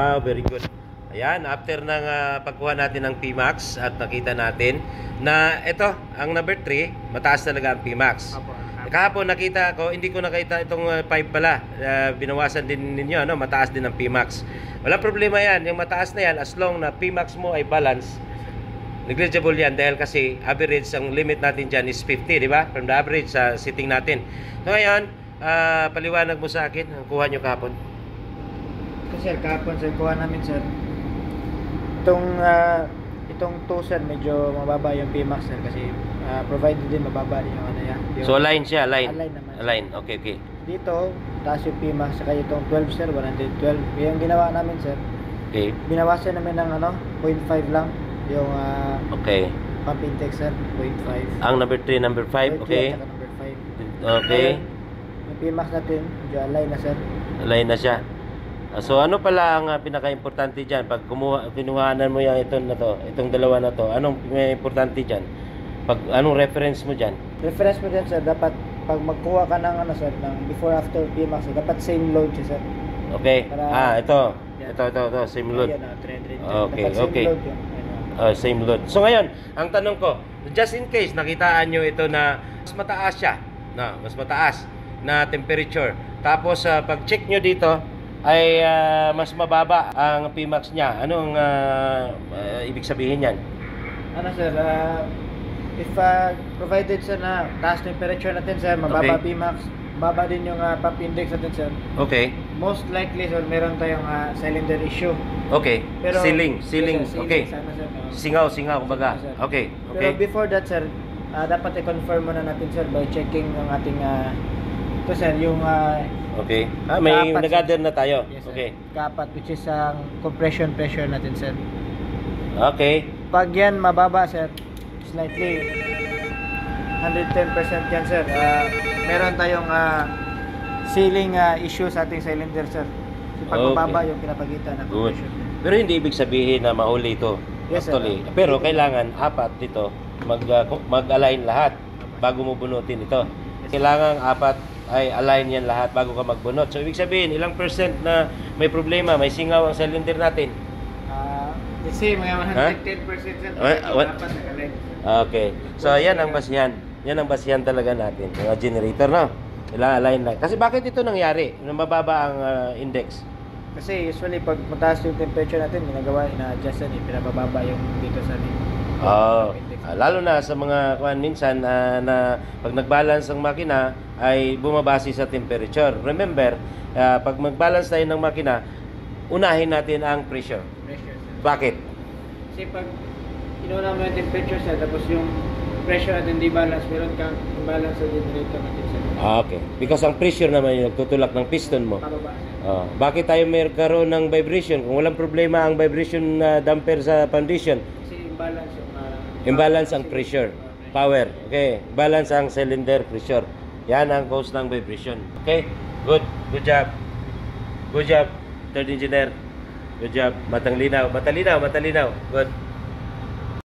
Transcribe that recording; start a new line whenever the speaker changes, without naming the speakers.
Wow, very good. Ayan, after ng pagkuha natin ng P-Max at nakita natin na ito, ang number 3, mataas talaga ang P-Max. Kahapon nakita ko, hindi ko nakita itong 5 pala. Binawasan din ninyo, ano? Mataas din ang P-Max. Walang problema yan. Yung mataas na yan, as long na P-Max mo ay balance, negligible yan dahil kasi average, ang limit natin dyan is 50, di ba? From the average sa setting natin. So ngayon, paliwanag mo sa akin, ang kuha nyo kahapon.
Kasi sir, kahapon sir, kuha namin sir. Itong 2 sir, medyo mababa yung P-Max sir kasi provided din mababa din yung ano yan.
So align siya, align.
Align naman.
Align, okay, okay.
Dito, taas yung P-Max, saka itong 12 sir, 112. Yung ginawa namin sir,
Okay.
binawasan namin ng 0.5 lang yung
Okay.
pump intake sir, 0.5.
Ang number 3, number 5, okay.
At saka number 5.
Okay.
Yung P-Max natin, medyo align na sir.
Align na siya. So ano pala ang pinaka-importante diyan pag kinuhanan mo yung itong dalawa na to? Anong importante diyan? Anong reference mo diyan?
Reference mo din sir, dapat pag magkuha ka ng sir, ng before after P-Max, dapat same load siya sir.
Okay.
Para,
ito.
Yan.
Ito, same load.
Ayan, 300.
Okay,
Dapat same
okay.
load yun. Ayan.
Same load. So ngayon, ang tanong ko, just in case nakitaan nyo ito na mas mataas siya, mas mataas na temperature. Tapos pag check nyo dito ay mas mababa ang P-Max niya. Anong ibig sabihin yan?
Ano sir, if provided sir na taas temperature natin sir, mababa
Okay.
P-Max, baba din yung pump index natin sir.
Okay.
Most likely sir, meron tayong cylinder issue.
Okay.
Pero,
Sealing.
Yes, sir,
Okay.
sana, sir, no?
Singaw, kumbaga.
Yes, sir.
Okay.
Pero
Okay.
before that sir, dapat i-confirm muna natin sir by checking ng ating ito sir, yung
Okay. May
Kaapat,
nag-gather na tayo.
yes, sir,
Okay.
kaapat, which is ang compression pressure natin sir.
Okay.
Pag yan mababa sir, slightly 110% yan sir, meron tayong sealing issue sa ating cylinder sir. So, pag
Okay.
mababa yung pinapagitan ng
Good.
compression.
Pero hindi ibig sabihin na mahuli ito.
Yes, sir.
Actually. Pero kailangan apat dito mag-align lahat bago mo bunutin ito. Kailangan apat ay align yan lahat bago ka magbunot. So ibig sabihin, ilang percent na may problema, may singaw ang cylinder natin?
Let's say mga 110% sir.
What?
Dapat nag-align.
Okay. So yan ang basihan. Yan ang basihan talaga natin. Mga generator, no? Kailangan align lang. Kasi bakit ito nangyari? Nang mababa ang index?
Kasi usually pag mataas yung temperature natin, ginagawa, ina-adjust yan, pinabababa yung dito sa ating
lalo na sa mga minsan na pag nag-balance ang makina ay bumabase sa temperature. Remember, pag mag-balance tayo ng makina, unahin natin ang pressure.
pressure sir.
Bakit?
Kasi pag inuna mo yung temperature sir, tapos yung pressure natin di balance, meron kang imbalance sa generator natin sir.
Okay. Because ang pressure naman yung nagtutulak ng piston mo.
Pababa sir.
Bakit tayo mayroon ng vibration? Kung walang problema ang vibration damper sa foundation,
Kasi imbalance yung
imbalance ang pressure, power. Okay, balance ang cylinder pressure. Yan ang cause ng vibration. Okay, good job. Good job, third engineer. Good job, matalinaw. Good.